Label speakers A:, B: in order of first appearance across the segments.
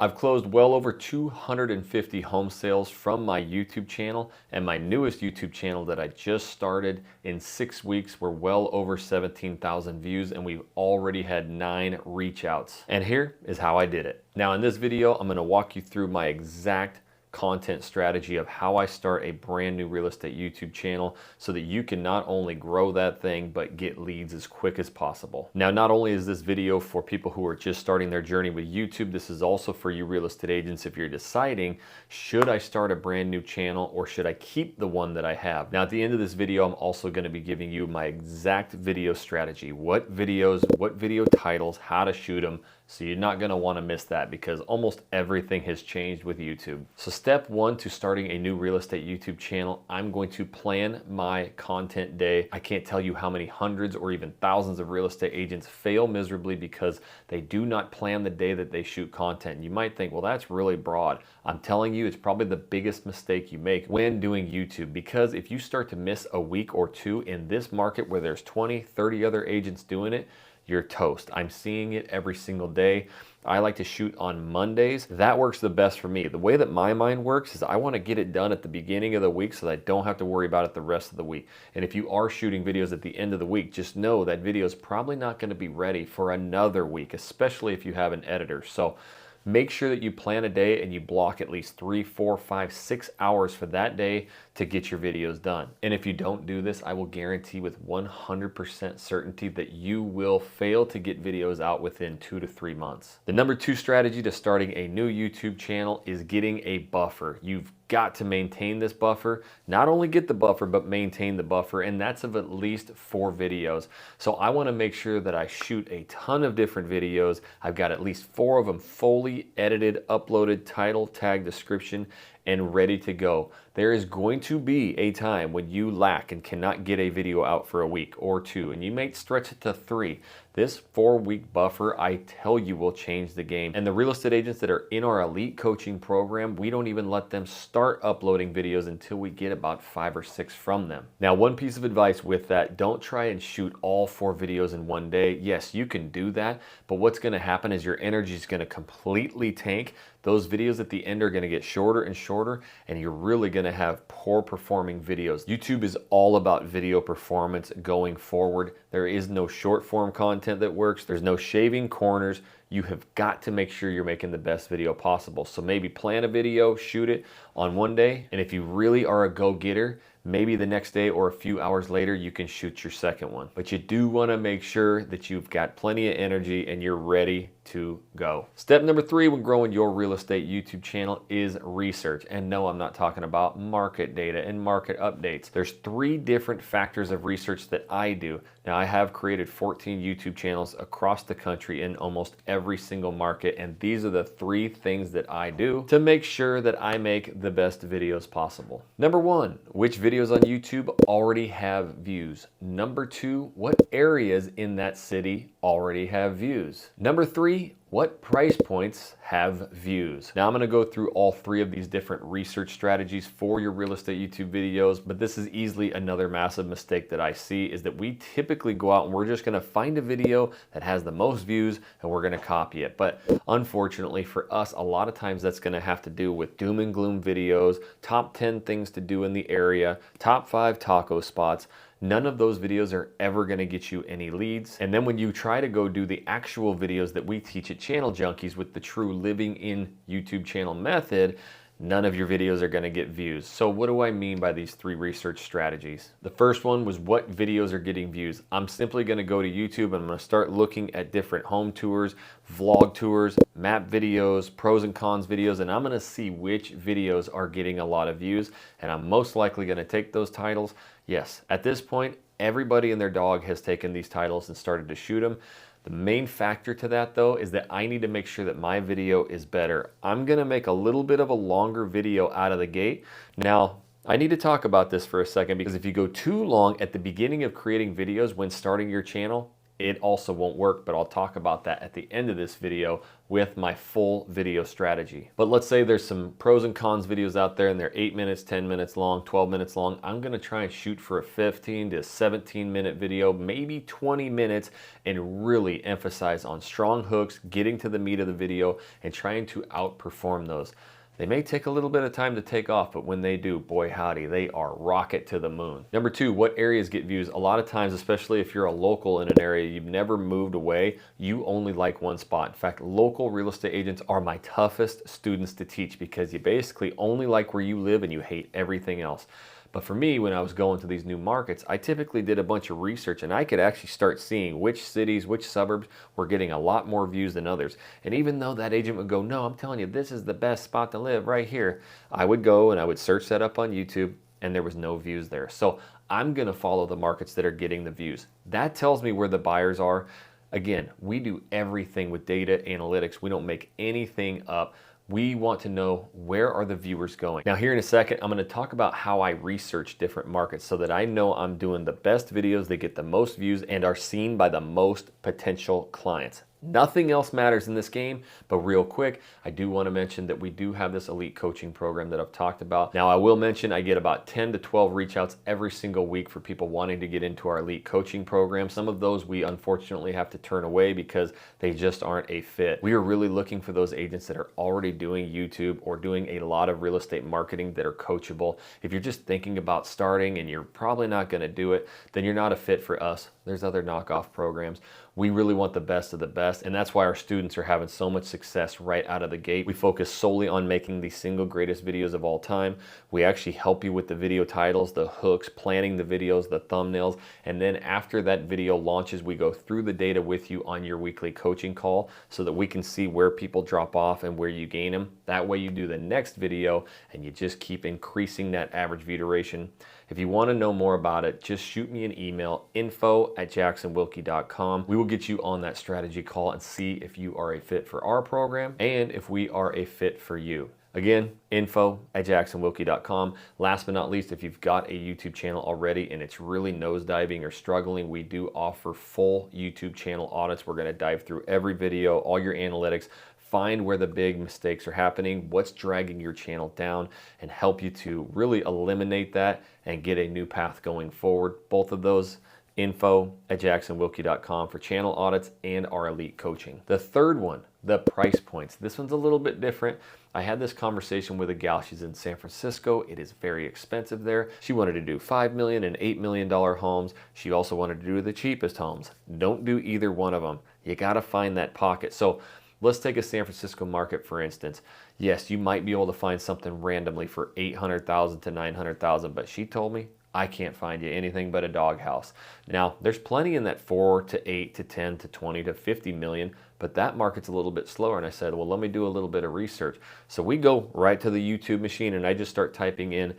A: I've closed well over 250 home sales from my YouTube channel, and my newest YouTube channel that I just started in 6 weeks were well over 17,000 views, and we've already had 9 reach outs. And here is how I did it. Now in this video, I'm going to walk you through my exact content strategy of how I start a brand new real estate YouTube channel so that you can not only grow that thing but get leads as quick as possible. Now, not only is this video for people who are just starting their journey with YouTube, this is also for you real estate agents if you're deciding, should I start a brand new channel or should I keep the one that I have? Now, at the end of this video, I'm also going to be giving you my exact video strategy, what videos, what video titles, how to shoot them. So you're not going to want to miss that because almost everything has changed with YouTube. So step 1 to starting a new real estate YouTube channel, I'm going to plan my content day. I can't tell you how many hundreds or even thousands of real estate agents fail miserably because they do not plan the day that they shoot content. You might think, well, that's really broad. I'm telling you, it's probably the biggest mistake you make when doing YouTube, because if you start to miss a week or two in this market where there's 20, 30 other agents doing it, you're toast. I'm seeing it every single day. I like to shoot on Mondays. That works the best for me. The way that my mind works is I want to get it done at the beginning of the week so that I don't have to worry about it the rest of the week. And if you are shooting videos at the end of the week, just know that video is probably not going to be ready for another week, especially if you have an editor. So make sure that you plan a day and you block at least 3, 4, 5, 6 hours for that day to get your videos done. And if you don't do this, I will guarantee with 100% certainty that you will fail to get videos out within 2 to 3 months. The number 2 strategy to starting a new YouTube channel is getting a buffer. You've got to maintain this buffer. Not only get the buffer, but maintain the buffer, and that's of at least 4 videos. So I want to make sure that I shoot a ton of different videos. I've got at least 4 of them fully edited, uploaded, title, tag, description, and ready to go. There is going to be a time when you lack and cannot get a video out for a week or 2, and you may stretch it to 3. This 4-week buffer, I tell you, will change the game. And the real estate agents that are in our elite coaching program, we don't even let them start uploading videos until we get about 5 or 6 from them. Now, one piece of advice with that, don't try and shoot all 4 videos in one day. Yes, you can do that, but what's gonna happen is your energy is gonna completely tank. Those videos at the end are gonna get shorter and shorter, and you're really gonna have poor performing videos. YouTube is all about video performance going forward. There is no short form content that works. There's no shaving corners. You have got to make sure you're making the best video possible. So maybe plan a video, shoot it on one day, and if you really are a go-getter, maybe the next day or a few hours later, you can shoot your second one. But you do want to make sure that you've got plenty of energy and you're ready to go. Step number 3 when growing your real estate YouTube channel is research. And no, I'm not talking about market data and market updates. There's 3 different factors of research that I do. Now, I have created 14 YouTube channels across the country in almost every single market, and these are the 3 things that I do to make sure that I make the best videos possible. Number 1, which videos on YouTube already have views? Number 2, what areas in that city already have views? Number 3, what price points have views? Now I'm going to go through all 3 of these different research strategies for your real estate YouTube videos, but this is easily another massive mistake that I see is that we typically go out and we're just going to find a video that has the most views and we're going to copy it. But unfortunately for us, a lot of times that's going to have to do with doom and gloom videos, top 10 things to do in the area, top 5 taco spots. None of those videos are ever going to get you any leads. And then when you try to go do the actual videos that we teach at Channel Junkies with the true living in YouTube channel method, none of your videos are going to get views. So what do I mean by these 3 research strategies? The first one was what videos are getting views. I'm simply going to go to YouTube and I'm going to start looking at different home tours, vlog tours, map videos, pros and cons videos, and I'm going to see which videos are getting a lot of views, and I'm most likely going to take those titles. Yes, at this point, everybody and their dog has taken these titles and started to shoot them. The main factor to that though is that I need to make sure that my video is better. I'm gonna make a little bit of a longer video out of the gate. Now, I need to talk about this for a second because if you go too long at the beginning of creating videos when starting your channel, it also won't work, but I'll talk about that at the end of this video with my full video strategy. But let's say there's some pros and cons videos out there and they're 8 minutes, 10 minutes long, 12 minutes long. I'm gonna try and shoot for a 15 to 17 minute video, maybe 20 minutes, and really emphasize on strong hooks, getting to the meat of the video, and trying to outperform those. They may take a little bit of time to take off, but when they do, boy howdy, they are rocket to the moon. Number two, what areas get views? A lot of times, especially if you're a local in an area, you've never moved away, you only like one spot. In fact, local real estate agents are my toughest students to teach because you basically only like where you live and you hate everything else. But for me, when I was going to these new markets, I typically did a bunch of research and I could actually start seeing which cities, which suburbs were getting a lot more views than others. And even though that agent would go, no, I'm telling you, this is the best spot to live right here, I would go and I would search that up on YouTube and there was no views there. So I'm gonna follow the markets that are getting the views. That tells me where the buyers are. Again, we do everything with data analytics. We don't make anything up. We want to know where are the viewers going. Now here in a second, I'm going to talk about how I research different markets so that I know I'm doing the best videos that get the most views and are seen by the most potential clients. Nothing else matters in this game, but real quick, I do want to mention that we do have this elite coaching program that I've talked about. Now I will mention I get about 10 to 12 reach outs every single week for people wanting to get into our elite coaching program. Some of those we unfortunately have to turn away because they just aren't a fit. We are really looking for those agents that are already doing YouTube or doing a lot of real estate marketing that are coachable. If you're just thinking about starting and you're probably not going to do it, then you're not a fit for us. There's other knockoff programs. We really want the best of the best, and that's why our students are having so much success right out of the gate. We focus solely on making the single greatest videos of all time. We actually help you with the video titles, the hooks, planning the videos, the thumbnails, and then after that video launches, we go through the data with you on your weekly coaching call so that we can see where people drop off and where you gain them. That way you do the next video and you just keep increasing that average view duration. If you want to know more about it, just shoot me an email, info@jacksonwilkie.com. We will get you on that strategy call and see if you are a fit for our program and if we are a fit for you. Again, info@jacksonwilkie.com. Last but not least, if you've got a YouTube channel already and it's really nosediving or struggling, we do offer full YouTube channel audits. We're going to dive through every video, all your analytics, find where the big mistakes are happening, what's dragging your channel down, and help you to really eliminate that and get a new path going forward. Both of those, info@jacksonwilkie.com for channel audits and our elite coaching. The third one, the price points. This one's a little bit different. I had this conversation with a gal. She's in San Francisco. It is very expensive there. She wanted to do $5 million and $8 million homes. She also wanted to do the cheapest homes. Don't do either one of them. You got to find that pocket. So let's take a San Francisco market, for instance. Yes, you might be able to find something randomly for $800,000 to $900,000, but she told me, I can't find you anything but a doghouse. Now, there's plenty in that 4 to 8 to 10 to 20 to 50 million, but that market's a little bit slower. And I said, well, let me do a little bit of research. So we go right to the YouTube machine and I just start typing in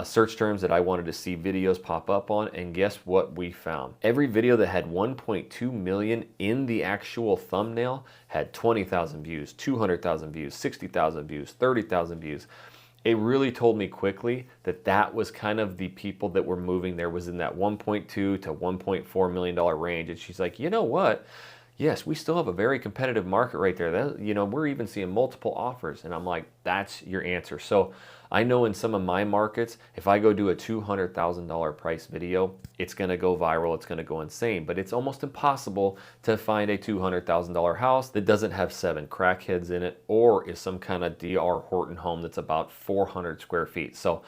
A: search terms that I wanted to see videos pop up on. And guess what we found? Every video that had 1.2 million in the actual thumbnail had 20,000 views, 200,000 views, 60,000 views, 30,000 views. It really told me quickly that that was kind of the people that were moving there, was in that 1.2 to $1.4 million range. And she's like, you know what? Yes, we still have a very competitive market right there. That, you know, we're even seeing multiple offers. And I'm like, that's your answer. So I know in some of my markets, if I go do a $200,000 price video, it's going to go viral. It's going to go insane. But it's almost impossible to find a $200,000 house that doesn't have 7 crackheads in it or is some kind of D.R. Horton home that's about 400 square feet. So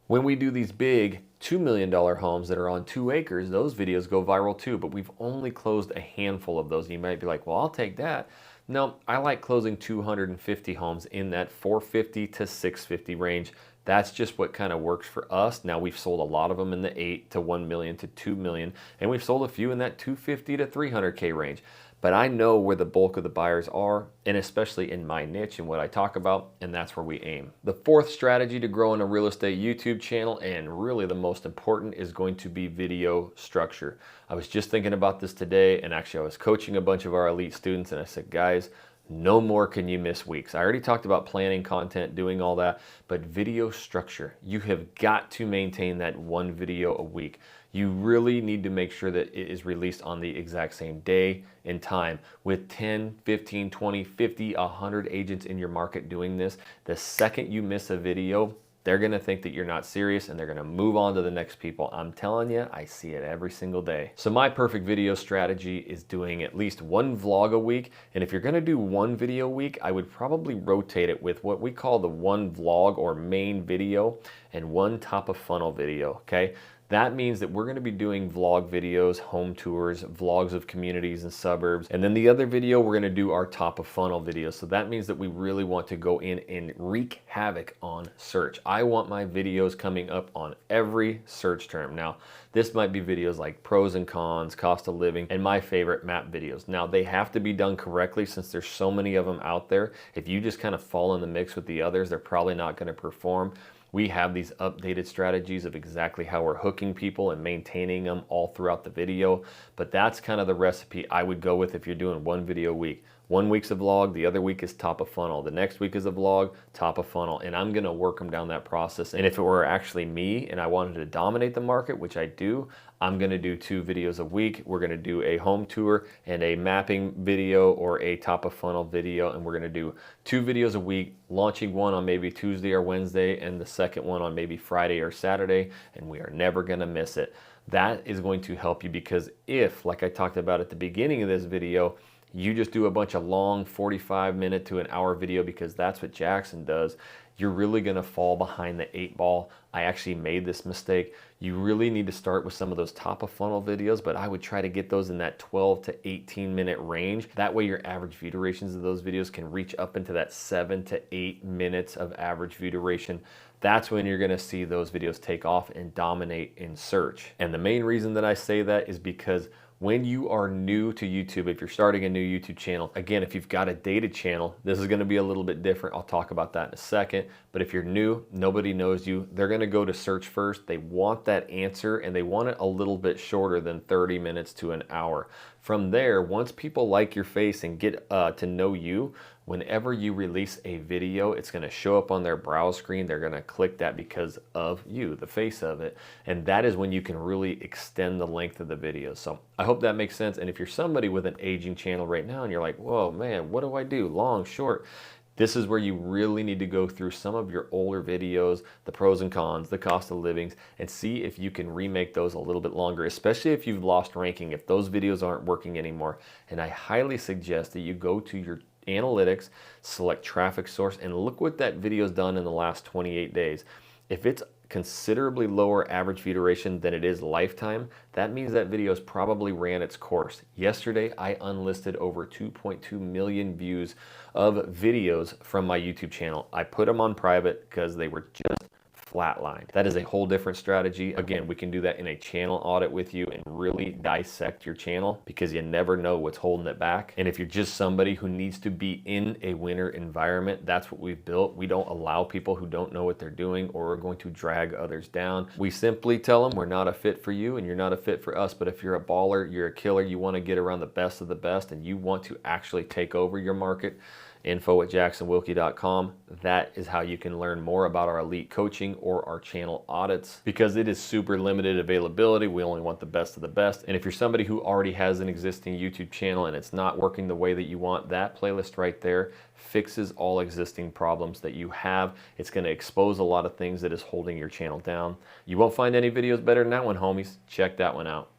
A: when we do these big $2 million homes that are on 2 acres, those videos go viral too, but we've only closed a handful of those. And you might be like, well, I'll take that. No, I like closing 250 homes in that 450 to 650 range. That's just what kind of works for us. Now we've sold a lot of them in the 8 to 1 million to 2 million, and we've sold a few in that 250 to 300K range. But I know where the bulk of the buyers are, and especially in my niche and what I talk about, and that's where we aim. The fourth strategy to growing a real estate YouTube channel, and really the most important, is going to be video structure. I was just thinking about this today, and actually I was coaching a bunch of our elite students, and I said, guys, No more can you miss weeks. I already talked about planning content, doing all that, but video structure. You have got to maintain that one video a week. You really need to make sure that it is released on the exact same day and time. With 10, 15, 20, 50, 100 agents in your market doing this, the second you miss a video, they're gonna think that you're not serious and they're gonna move on to the next people. I'm telling you, I see it every single day. So my perfect video strategy is doing at least one vlog a week. And if you're gonna do one video a week, I would probably rotate it with what we call the one vlog or main video and one top of funnel video, okay? That means that we're going to be doing vlog videos, home tours, vlogs of communities and suburbs. And then the other video, we're going to do our top of funnel videos. So that means that we really want to go in and wreak havoc on search. I want my videos coming up on every search term. Now, this might be videos like pros and cons, cost of living, and my favorite map videos. Now, they have to be done correctly since there's so many of them out there. If you just kind of fall in the mix with the others, they're probably not going to perform. We have these updated strategies of exactly how we're hooking people and maintaining them all throughout the video. But that's kind of the recipe I would go with if you're doing one video a week. 1 week's a vlog, the other week is top of funnel. The next week is a vlog, top of funnel. And I'm gonna work them down that process. And if it were actually me and I wanted to dominate the market, which I do, I'm gonna do 2 videos a week. We're gonna do a home tour and a mapping video or a top of funnel video. And we're gonna do 2 videos a week, launching one on maybe Tuesday or Wednesday and the second one on maybe Friday or Saturday. And we are never gonna miss it. That is going to help you because if, like I talked about at the beginning of this video, you just do a bunch of long 45-minute to an hour video because that's what Jackson does, you're really gonna fall behind the 8 ball. I actually made this mistake. You really need to start with some of those top of funnel videos, but I would try to get those in that 12 to 18 minute range. That way your average view durations of those videos can reach up into that 7 to 8 minutes of average view duration. That's when you're gonna see those videos take off and dominate in search. And the main reason that I say that is because when you are new to YouTube, if you're starting a new YouTube channel, again, if you've got a dated channel, this is gonna be a little bit different. I'll talk about that in a second. But if you're new, nobody knows you, they're gonna go to search first. They want that answer and they want it a little bit shorter than 30 minutes to an hour. From there, once people like your face and get to know you, whenever you release a video, it's gonna show up on their browse screen. They're gonna click that because of you, the face of it. And that is when you can really extend the length of the video. So I hope that makes sense. And if you're somebody with an aging channel right now and you're like, whoa, man, what do I do? Long, short? This is where you really need to go through some of your older videos, the pros and cons, the cost of livings, and see if you can remake those a little bit longer, especially if you've lost ranking, if those videos aren't working anymore. And I highly suggest that you go to your analytics, select traffic source, and look what that video's done in the last 28 days. If it's considerably lower average view duration than it is lifetime, that means that video's probably ran its course. Yesterday, I unlisted over 2.2 million views of videos from my YouTube channel. I put them on private because they were just flatlined. That is a whole different strategy. Again, we can do that in a channel audit with you and really dissect your channel because you never know what's holding it back. And if you're just somebody who needs to be in a winner environment, that's what we've built. We don't allow people who don't know what they're doing or are going to drag others down. We simply tell them we're not a fit for you and you're not a fit for us. But if you're a baller, you're a killer, you want to get around the best of the best and you want to actually take over your market, info@jacksonwilkie.com. That is how you can learn more about our elite coaching or our channel audits because it is super limited availability. We only want the best of the best. And if you're somebody who already has an existing YouTube channel and it's not working the way that you want, that playlist right there fixes all existing problems that you have. It's going to expose a lot of things that is holding your channel down. You won't find any videos better than that one, homies. Check that one out.